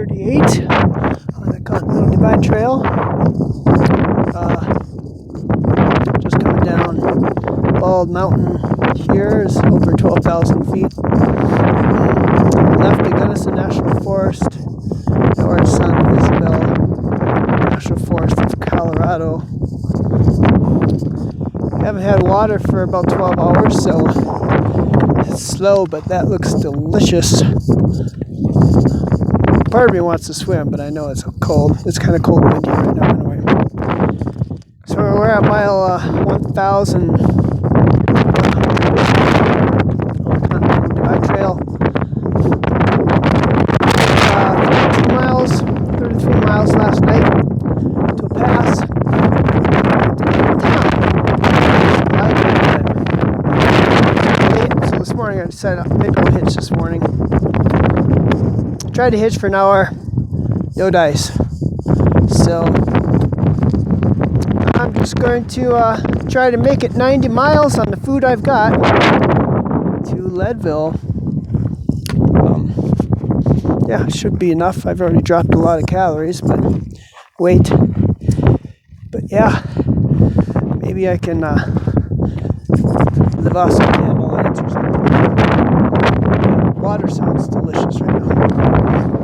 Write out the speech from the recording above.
38 on the Continental Divide Trail. Just coming down Bald Mountain here is over 12,000 feet. Left the Gunnison National Forest. Now we're in San Isabel National Forest of Colorado. Haven't had water for about 12 hours, so it's slow, but that looks delicious. Part of me wants to swim, but I know it's cold. It's kind of cold and windy right now anyway. So we're at mile 1,000 Continental Divide Trail. 33 miles last night to a pass. So this morning I decided to make a hitch this morning. Tried to hitch for an hour, no dice. So I'm just going to try to make it 90 miles on the food I've got to Leadville. Yeah, it should be enough. I've already dropped a lot of calories, but wait. But yeah, maybe I can live off some animal lights or something. Water sounds delicious right now.